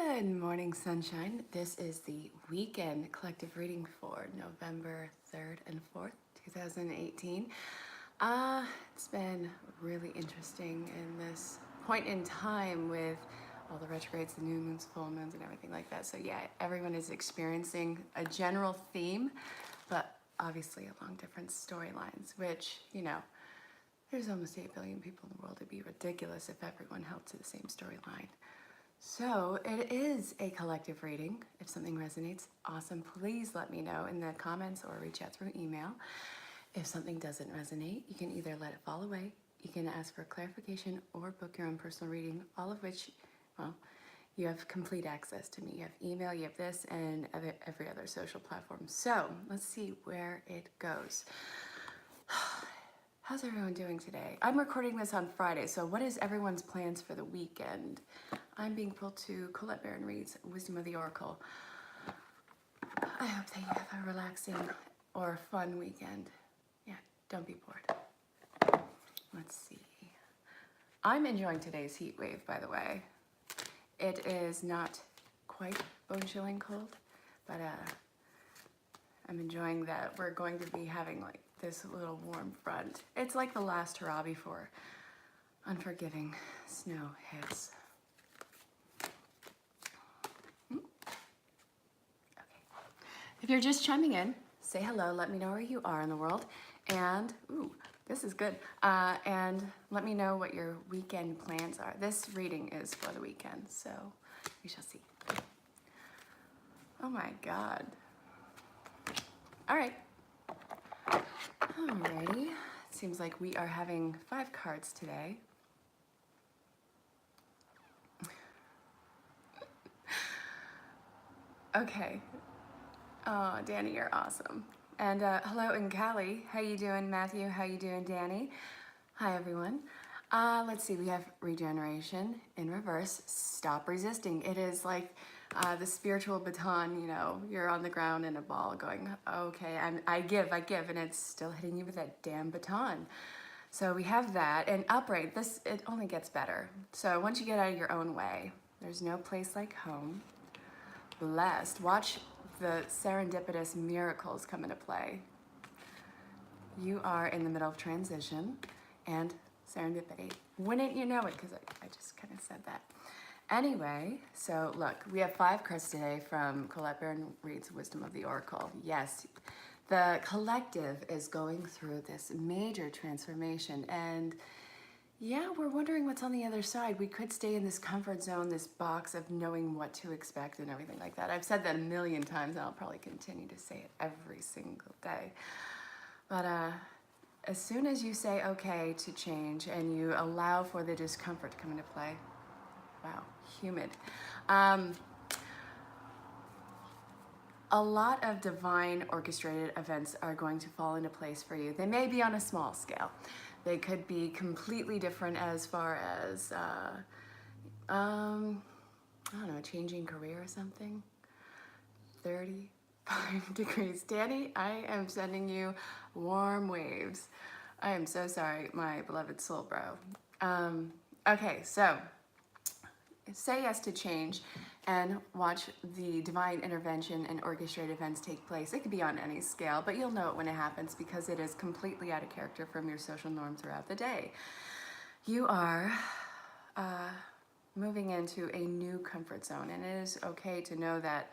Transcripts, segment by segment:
Good morning, sunshine. This is the weekend collective reading for November 3rd and 4th, 2018. It's been really interesting in this point in time with all the retrogrades, the new moons, full moons, and everything like that. So yeah, everyone is experiencing a general theme, but obviously along different storylines, which, you know, there's almost 8 billion people in the world. It'd be ridiculous if everyone held to the same storyline. So it is a collective reading. If something resonates, awesome. Please let me know in the comments or reach out through email. If something doesn't resonate, you can either let it fall away, you can ask for clarification, or book your own personal reading, all of which, well, you have complete access to me. You have email, you have this, and every other social platform. So let's see where it goes. How's everyone doing today? I'm recording this on Friday, so what is everyone's plans for the weekend? I'm being pulled to ErinLyn.Reads, Wisdom of the Oracle. I hope that you have a relaxing or fun weekend. Yeah, don't be bored. Let's see. I'm enjoying today's heat wave, by the way. It is not quite bone-chilling cold, but I'm enjoying that we're going to be having like this little warm front. It's like the last hurrah before unforgiving snow hits. If you're just chiming in, say hello, let me know where you are in the world, and, ooh, this is good, and let me know what your weekend plans are. This reading is for the weekend, so we shall see. Oh my God. All right. Alrighty. Seems like we are having 5 cards today. Okay. Oh, Danny, you're awesome. And hello in Cali. How you doing, Matthew? How you doing, Danny? Hi, everyone. Let's see, we have regeneration in reverse. Stop resisting. It is like the spiritual baton, you know, you're on the ground in a ball going, okay, I give, and it's still hitting you with that damn baton. So we have that. And upright, it only gets better. So once you get out of your own way, there's no place like home. Blessed. Watch the serendipitous miracles come into play. You are in the middle of transition and serendipity. Wouldn't you know it? Because I just kind of said that. Anyway, so look, we have 5 cards today from ErinLyn.Reads, Wisdom of the Oracle. Yes, the collective is going through this major transformation, and yeah, we're wondering what's on the other side. We could stay in this comfort zone, this box of knowing what to expect and everything like that. I've said that a million times, and I'll probably continue to say it every single day. But as soon as you say okay to change and you allow for the discomfort to come into play, wow, humid. A lot of divine orchestrated events are going to fall into place for you. They may be on a small scale. They could be completely different as far as, I don't know, changing career or something. 35 degrees. Danny, I am sending you warm waves. I am so sorry, my beloved soul bro. Okay, so say yes to change and watch the divine intervention and orchestrated events take place. It could be on any scale, but you'll know it when it happens because it is completely out of character from your social norm throughout the day. You are moving into a new comfort zone, and it is okay to know that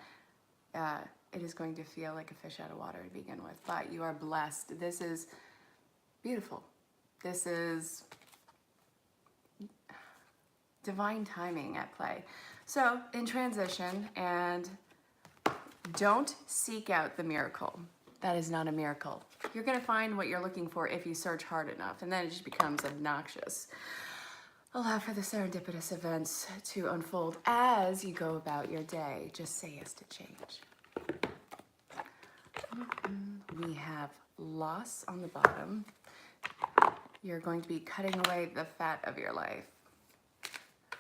it is going to feel like a fish out of water to begin with, but you are blessed. This is beautiful. This is divine timing at play. So in transition, and don't seek out the miracle. That is not a miracle. You're gonna find what you're looking for if you search hard enough, and then it just becomes obnoxious. Allow for the serendipitous events to unfold as you go about your day. Just say yes to change. We have loss on the bottom. You're going to be cutting away the fat of your life.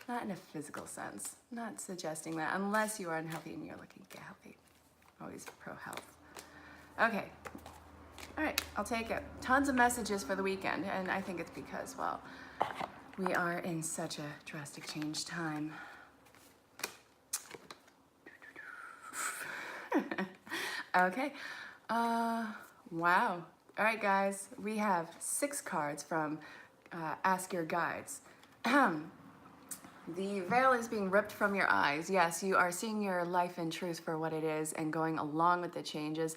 Not in a physical sense, not suggesting that, unless you are unhealthy and you're looking to get healthy. Always pro-health. Okay, all right, I'll take it. Tons of messages for the weekend, and I think it's because, well, we are in such a drastic change time. Okay. Wow. All right, guys. We have 6 cards from Ask Your Guides. The veil is being ripped from your eyes. Yes, you are seeing your life in truth for what it is and going along with the changes.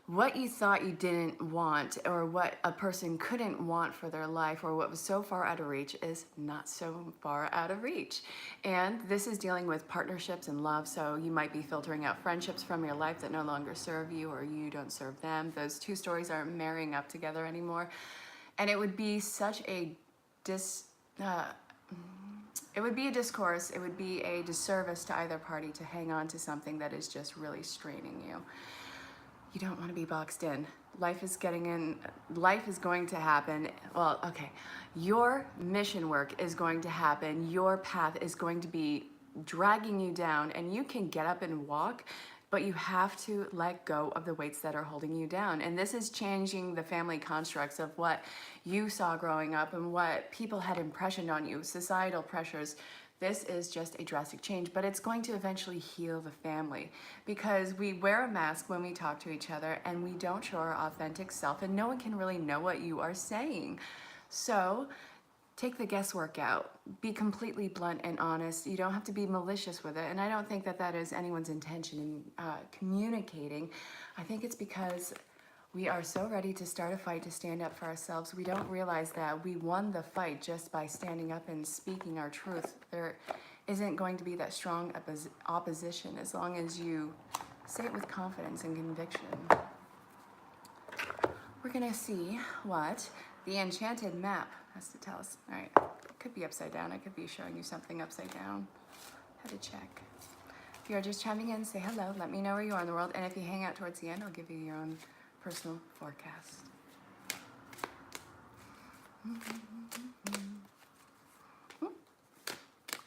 What you thought you didn't want, or what a person couldn't want for their life, or what was so far out of reach, is not so far out of reach. And this is dealing with partnerships and love, so you might be filtering out friendships from your life that no longer serve you, or you don't serve them. Those two stories aren't marrying up together anymore. And it would be such a it would be a discourse, it would be a disservice to either party to hang on to something that is just really straining you. You don't want to be boxed in. Life is going to happen. Well, okay. Your mission work is going to happen. Your path is going to be dragging you down, and you can get up and walk, but you have to let go of the weights that are holding you down. And this is changing the family constructs of what you saw growing up and what people had impressioned on you, societal pressures. This is just a drastic change, but it's going to eventually heal the family, because we wear a mask when we talk to each other and we don't show our authentic self, and no one can really know what you are saying. So take the guesswork out. Be completely blunt and honest. You don't have to be malicious with it. And I don't think that that is anyone's intention in communicating. I think it's because we are so ready to start a fight to stand up for ourselves. We don't realize that we won the fight just by standing up and speaking our truth. There isn't going to be that strong opposition as long as you say it with confidence and conviction. We're gonna see what the enchanted map has to tell us. All right, it could be upside down. I could be showing you something upside down. Had to check. If you're just chiming in, say hello. Let me know where you are in the world. And if you hang out towards the end, I'll give you your own personal forecast.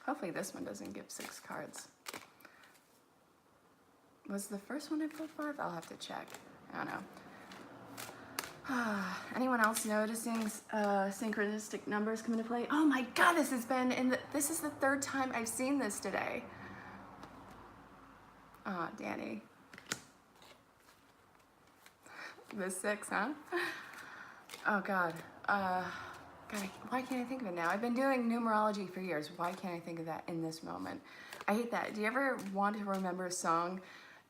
Hopefully this one doesn't give 6 cards. Was the first one I pulled 5? I'll have to check. I don't know. Anyone else noticing synchronistic numbers come into play? Oh my God, this is the 3rd time I've seen this today. Danny. The 6, huh? Oh God. God, why can't I think of it now? I've been doing numerology for years. Why can't I think of that in this moment? I hate that. Do you ever want to remember a song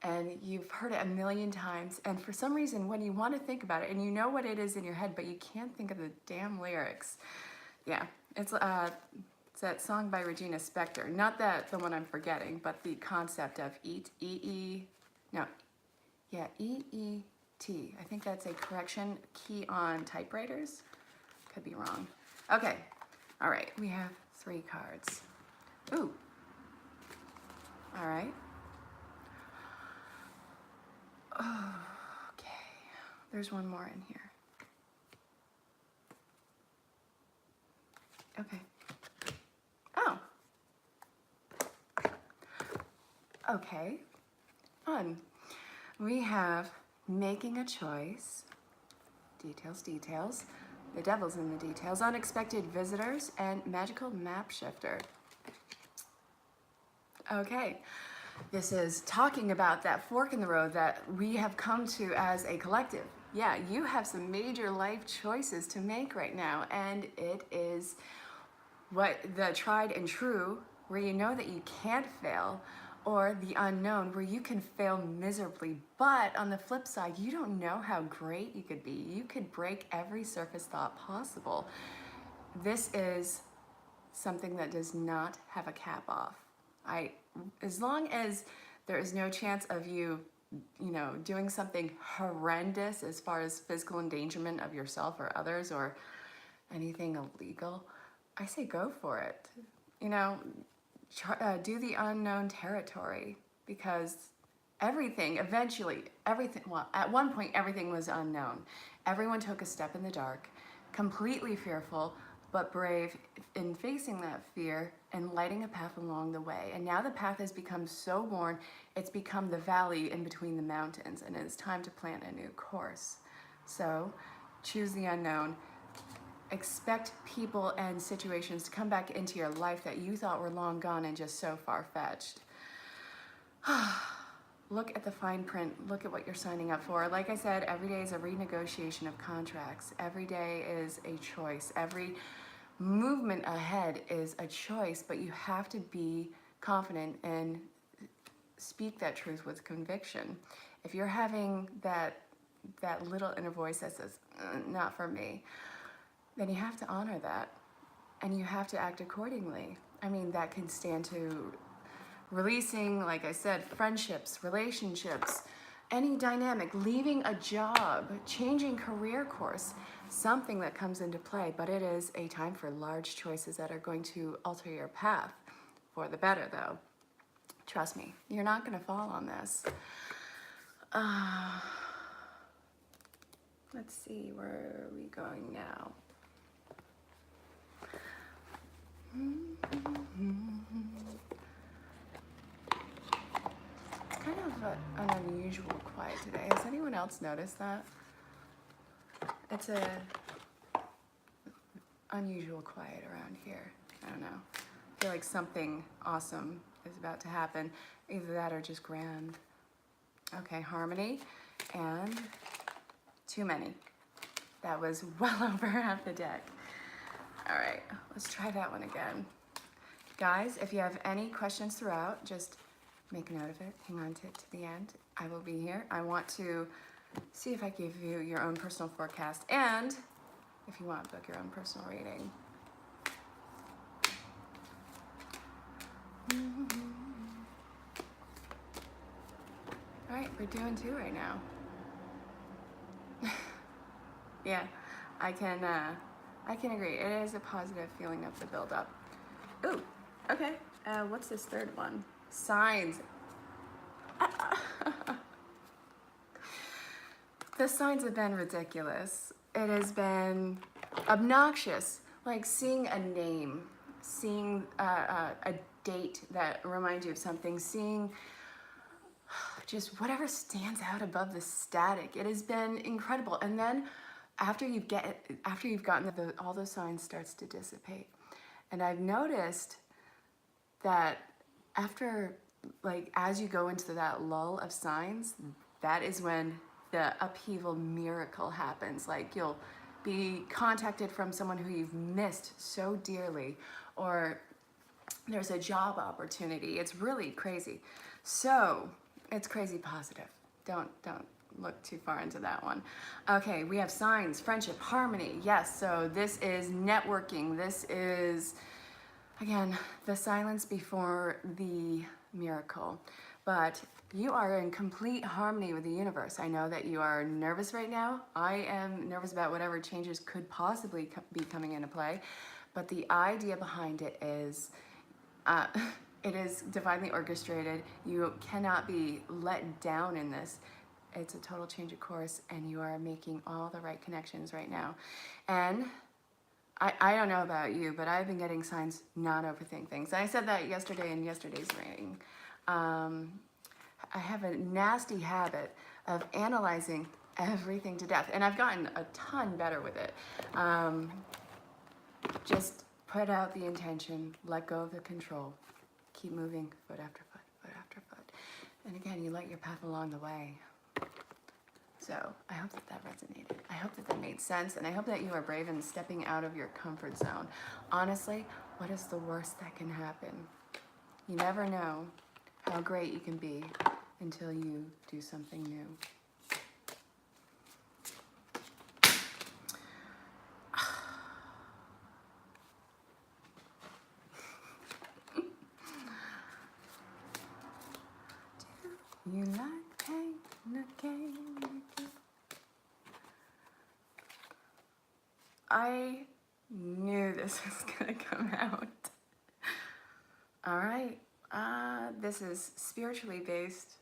and you've heard it a million times, and for some reason when you want to think about it and you know what it is in your head, but you can't think of the damn lyrics? Yeah, it's that song by Regina Spektor. Not the one I'm forgetting, but the concept of E-E-T. I think that's a correction key on typewriters. Could be wrong. Okay, all right, we have 3 cards. Ooh, all right. Okay, there's one more in here. Okay. Oh. Okay. Fun. We have making a choice. Details. The devil's in the details. Unexpected visitors and magical map shifter. Okay. This is talking about that fork in the road that we have come to as a collective. Yeah, you have some major life choices to make right now, and it is what the tried and true, where you know that you can't fail, or the unknown, where you can fail miserably, but on the flip side, you don't know how great you could be. You could break every surface thought possible. This is something that does not have a cap off. As long as there is no chance of you doing something horrendous as far as physical endangerment of yourself or others or anything illegal, I say go for it. Do the unknown territory, because at one point everything was unknown. Everyone took a step in the dark, completely fearful, but brave in facing that fear and lighting a path along the way. And now the path has become so worn, it's become the valley in between the mountains, and it's time to plant a new course. So choose the unknown. Expect people and situations to come back into your life that you thought were long gone and just so far-fetched. look at the fine print, look at what you're signing up for. Like I said, every day is a renegotiation of contracts. Every day is a choice. Every movement ahead is a choice, but you have to be confident and speak that truth with conviction. If you're having that little inner voice that says, not for me, then you have to honor that and you have to act accordingly. I mean, that can stand to releasing, like I said, friendships, relationships, any dynamic, leaving a job, changing career course, something that comes into play. But it is a time for large choices that are going to alter your path for the better, though. Trust me, you're not going to fall on this. Let's see, where are we going now? It's kind of an unusual quiet today. Has anyone else noticed that? It's a unusual quiet around here. I don't know. I feel like something awesome is about to happen. Either that or just grand. Okay, harmony and too many. That was well over half the deck. All right, let's try that one again. Guys, if you have any questions throughout, just make a note of it. Hang on to it to the end. I will be here. I want to see if I give you your own personal forecast, and if you want, book your own personal reading. All right, we're doing 2 right now. Yeah, I can agree. It is a positive feeling of the build-up. Ooh, okay. What's this third one? Signs. The signs have been ridiculous. It has been obnoxious, like seeing a name, seeing a date that reminds you of something, seeing just whatever stands out above the static. It has been incredible. And then after you've gotten all those signs starts to dissipate. And I've noticed that after, like, as you go into that lull of signs, that is when the upheaval miracle happens. Like, you'll be contacted from someone who you've missed so dearly, or there's a job opportunity. It's really crazy. So it's crazy positive. Don't look too far into that one. Okay, we have signs, friendship, harmony. Yes, so this is networking. This is, again, the silence before the miracle. But you are in complete harmony with the universe. I know that you are nervous right now. I am nervous about whatever changes could possibly be coming into play. But the idea behind it is, it is divinely orchestrated. You cannot be let down in this. It's a total change of course, and you are making all the right connections right now. And I don't know about you, but I've been getting signs not overthink things. I said that yesterday in yesterday's reading. I have a nasty habit of analyzing everything to death, and I've gotten a ton better with it. Just put out the intention, let go of the control, keep moving foot after foot, foot after foot. And again, you light your path along the way. So I hope that resonated. I hope that made sense, and I hope that you are brave in stepping out of your comfort zone. Honestly, what is the worst that can happen? You never know how great you can be until you do something new. Do you like pain again? I knew this was gonna come out. All right, this is spiritually based.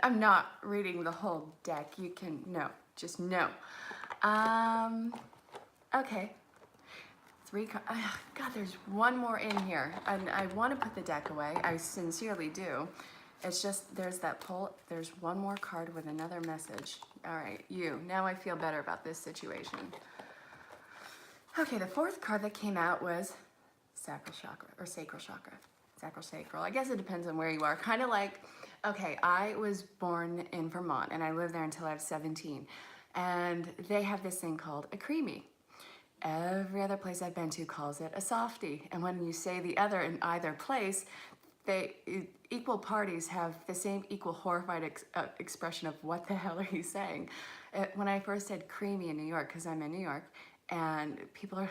I'm not reading the whole deck. You can, no, just no. Okay. God, there's one more in here. And I want to put the deck away. I sincerely do. It's just, there's that pull. There's one more card with another message. All right, you. Now I feel better about this situation. Okay, the fourth card that came out was sacral chakra, or sacral chakra. sacral. I guess it depends on where you are. Kind of like, okay, I was born in Vermont and I lived there until I was 17. And they have this thing called a creamy. Every other place I've been to calls it a softie. And when you say the other in either place, equal parties have the same equal horrified expression of what the hell are you saying? When I first said creamy in New York, because I'm in New York, and people are,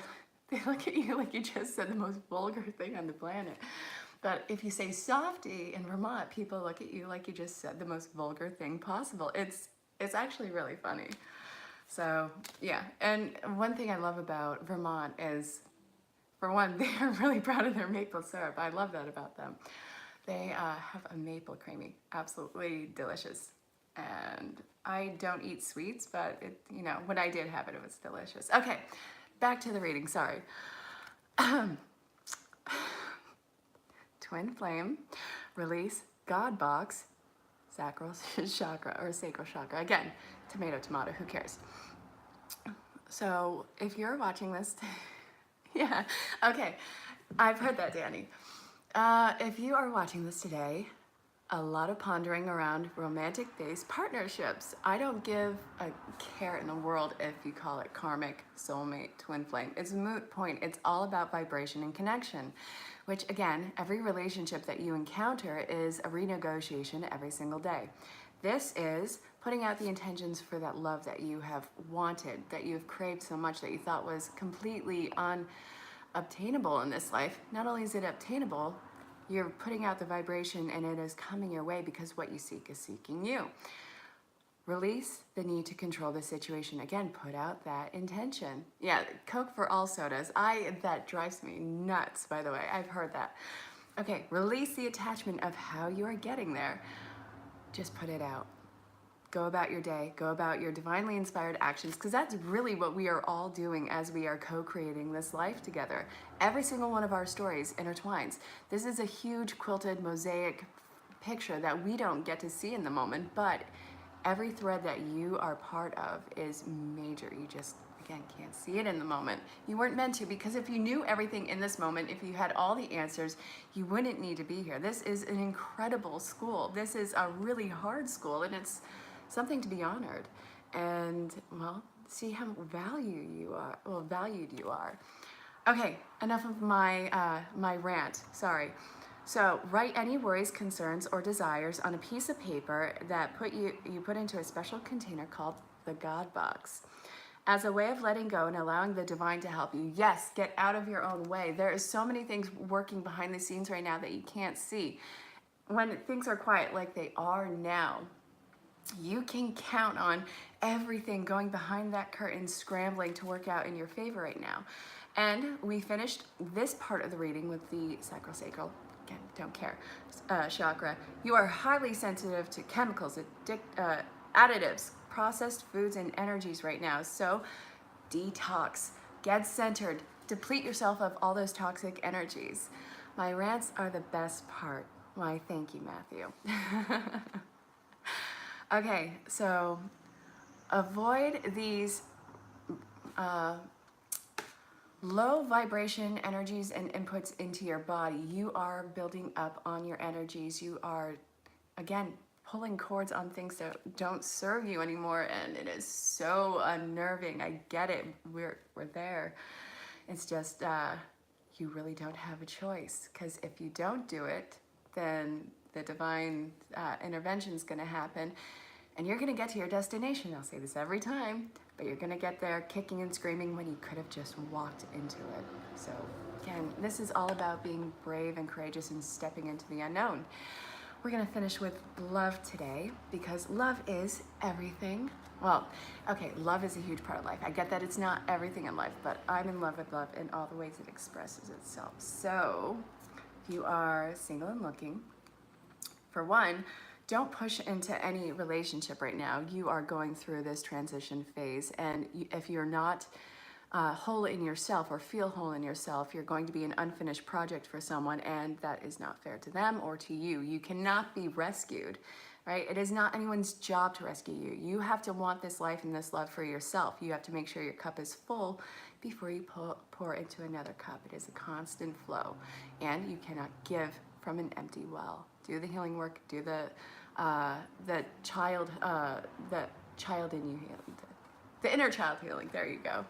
they look at you like you just said the most vulgar thing on the planet. But if you say softie in Vermont, people look at you like you just said the most vulgar thing possible. It's actually really funny. So yeah, and one thing I love about Vermont is, for one, they are really proud of their maple syrup. I love that about them. They have a maple creamy, absolutely delicious. And I don't eat sweets, but when I did have it, it was delicious. Okay, back to the reading, sorry. Twin flame, release, God box, sacral chakra or sacral chakra. Again, tomato, who cares? So if you're watching this, yeah, okay, I've heard that, Danny. If you are watching this today, a lot of pondering around romantic-based partnerships. I don't give a care in the world if you call it karmic, soulmate, twin flame. It's a moot point. It's all about vibration and connection, which again, every relationship that you encounter is a renegotiation every single day. This is putting out the intentions for that love that you have wanted, that you have craved so much, that you thought was completely unobtainable in this life. Not only is it obtainable, you're putting out the vibration and it is coming your way because what you seek is seeking you. Release the need to control the situation. Again, put out that intention. Yeah, Coke for all sodas. That drives me nuts, by the way. I've heard that. Okay, release the attachment of how you are getting there. Just put it out. Go about your day, go about your divinely inspired actions, because that's really what we are all doing as we are co-creating this life together. Every single one of our stories intertwines. This is a huge quilted mosaic picture that we don't get to see in the moment, but every thread that you are part of is major. You just, again, can't see it in the moment. You weren't meant to, because if you knew everything in this moment, if you had all the answers, you wouldn't need to be here. This is an incredible school. This is a really hard school, and it's something to be honored. And, well, see how valued you are. Okay, enough of my my rant, sorry. So write any worries, concerns, or desires on a piece of paper that you put into a special container called the God box, as a way of letting go and allowing the divine to help you. Yes, get out of your own way. There is so many things working behind the scenes right now that you can't see. When things are quiet like they are now, you can count on everything going behind that curtain, scrambling to work out in your favor right now. And we finished this part of the reading with the sacral, again, don't care, chakra. You are highly sensitive to chemicals, additives, processed foods, and energies right now. So detox, get centered, deplete yourself of all those toxic energies. My rants are the best part. Why, thank you, Matthew. Okay, so avoid these low vibration energies and inputs into your body. You are building up on your energies. You are, again, pulling cords on things that don't serve you anymore, and it is so unnerving. I get it. We're there. It's just you really don't have a choice, because if you don't do it, then the divine intervention is going to happen, and you're going to get to your destination. I'll say this every time, but you're going to get there kicking and screaming when you could have just walked into it. So again, this is all about being brave and courageous and stepping into the unknown. We're going to finish with love today, because love is everything. Well, okay, love is a huge part of life. I get that it's not everything in life, but I'm in love with love in all the ways it expresses itself. So if you are single and looking, for one, don't push into any relationship right now. You are going through this transition phase, and if you're not whole in yourself or feel whole in yourself, you're going to be an unfinished project for someone, and that is not fair to them or to you. You cannot be rescued, right? It is not anyone's job to rescue you. You have to want this life and this love for yourself. You have to make sure your cup is full before you pour into another cup. It is a constant flow, and you cannot give from an empty well. Do the healing work. Do the child in you healing, the inner child healing. There you go.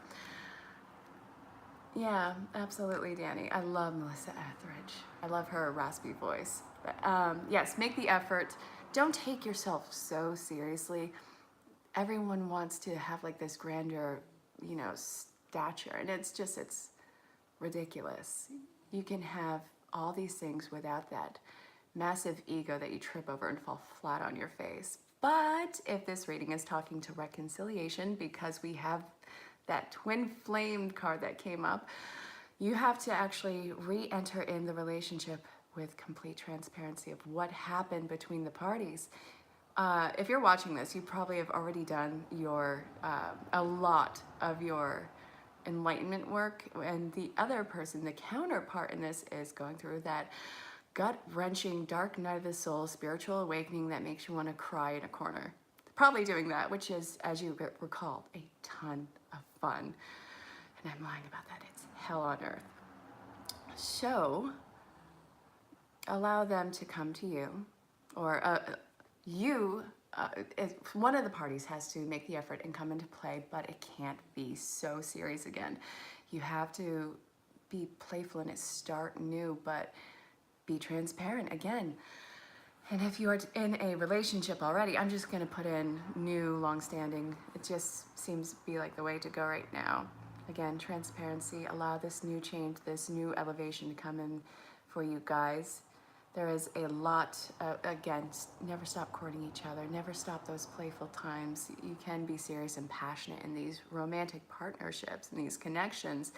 Yeah, absolutely, Danny. I love Melissa Etheridge. I love her raspy voice. But, yes, make the effort. Don't take yourself so seriously. Everyone wants to have like this grandeur, you know, stature, and it's ridiculous. You can have all these things without that massive ego that you trip over and fall flat on your face. But if this reading is talking to reconciliation, because we have that twin flame card that came up, you have to actually re-enter in the relationship with complete transparency of what happened between the parties. If you're watching this, you probably have already done your a lot of your enlightenment work, and the other person, the counterpart in this, is going through that gut-wrenching dark night of the soul spiritual awakening that makes you want to cry in a corner. Probably doing that, which is, as you recall, a ton of fun. And I'm lying about that. It's hell on earth. So allow them to come to you, or one of the parties has to make the effort and come into play, but it can't be so serious again. You have to be playful and start new, but be transparent again. And if you are in a relationship already, I'm just going to put in new, long-standing. It just seems to be like the way to go right now. Again, transparency. Allow this new change, this new elevation to come in for you guys. There is a lot, again, never stop courting each other. Never stop those playful times. You can be serious and passionate in these romantic partnerships and these connections,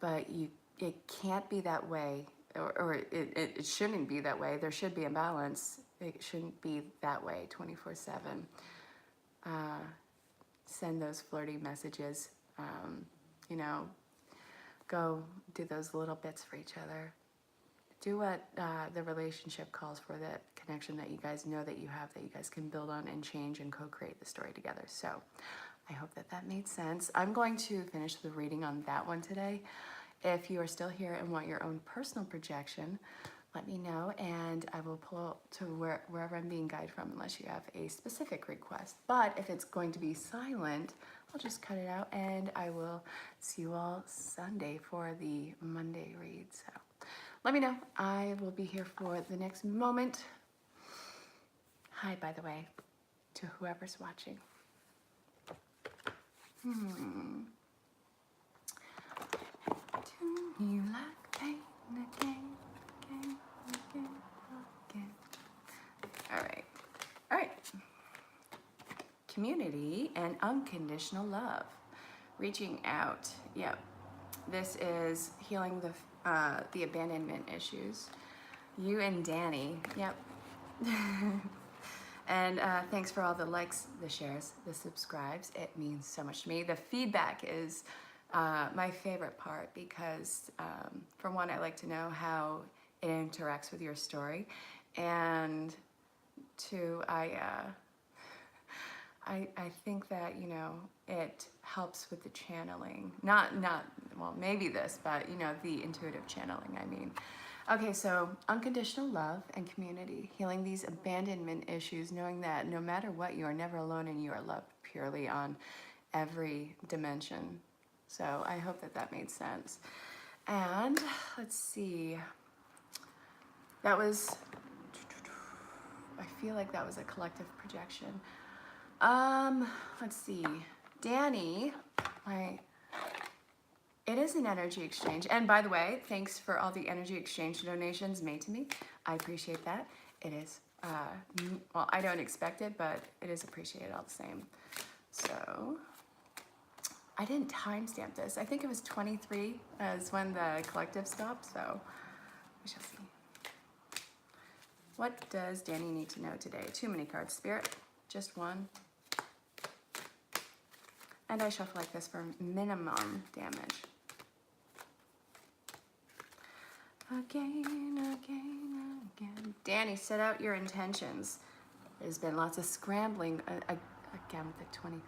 but it can't be that way. Or it shouldn't be that way. There should be a balance. It shouldn't be that way 24/7. Send those flirty messages. You know, go do those little bits for each other. Do what the relationship calls for, that connection that you guys know that you have, that you guys can build on and change and co-create the story together. So I hope that made sense. I'm going to finish the reading on that one today. If you are still here and want your own personal projection, let me know, and I will pull to wherever I'm being guided from, unless you have a specific request. But if it's going to be silent, I'll just cut it out, and I will see you all Sunday for the Monday read. So let me know. I will be here for the next moment. Hi, by the way, to whoever's watching. Do you like pain again? All right. Community and unconditional love. Reaching out. Yep. This is healing the abandonment issues. You and Danny. Yep. And thanks for all the likes, the shares, the subscribes. It means so much to me. The feedback is my favorite part, because for one, I like to know how it interacts with your story, and two, I think that, you know, it helps with the channeling. Not well, maybe this, but you know, the intuitive channeling, I mean. Okay, so unconditional love and community, healing these abandonment issues, knowing that no matter what, you are never alone and you are loved purely on every dimension. So I hope that made sense. And let's see, that was, I feel like that was a collective projection. Let's see, Danny, it is an energy exchange. And by the way, thanks for all the energy exchange donations made to me. I appreciate that. It is, well, I don't expect it, but it is appreciated all the same. So I didn't timestamp this. I think it was 23 as when the collective stopped, so we shall see. What does Danny need to know today? Too many cards, Spirit. Just one. And I shuffle like this for minimum damage. Again. Danny, set out your intentions. There's been lots of scrambling. Again with the 20.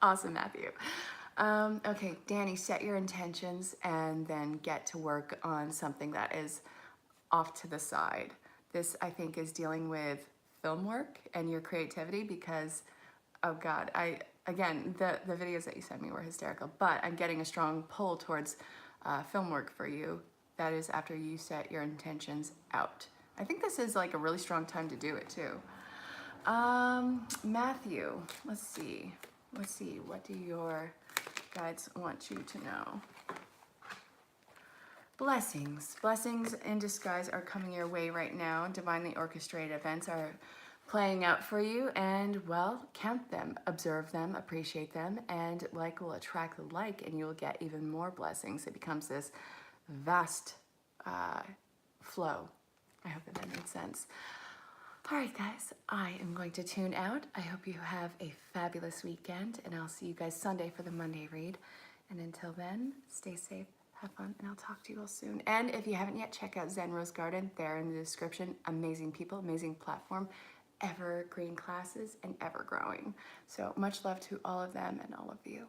Awesome, Matthew. Okay, Danny, set your intentions and then get to work on something that is off to the side. This, I think, is dealing with film work and your creativity because, oh God, again, the videos that you sent me were hysterical, but I'm getting a strong pull towards film work for you. That is after you set your intentions out. I think this is like a really strong time to do it too. Matthew, let's see, what do your guides want you to know? Blessings. Blessings in disguise are coming your way right now. Divinely orchestrated events are playing out for you, and well, count them, observe them, appreciate them, and like will attract like, and you'll get even more blessings. It becomes this vast flow. I hope that made sense. All right, guys, I am going to tune out. I hope you have a fabulous weekend, and I'll see you guys Sunday for the Monday read. And until then, stay safe, have fun, and I'll talk to you all soon. And if you haven't yet, check out Zen Rose Garden. There in the description. Amazing people, amazing platform, evergreen classes, and ever growing. So much love to all of them and all of you.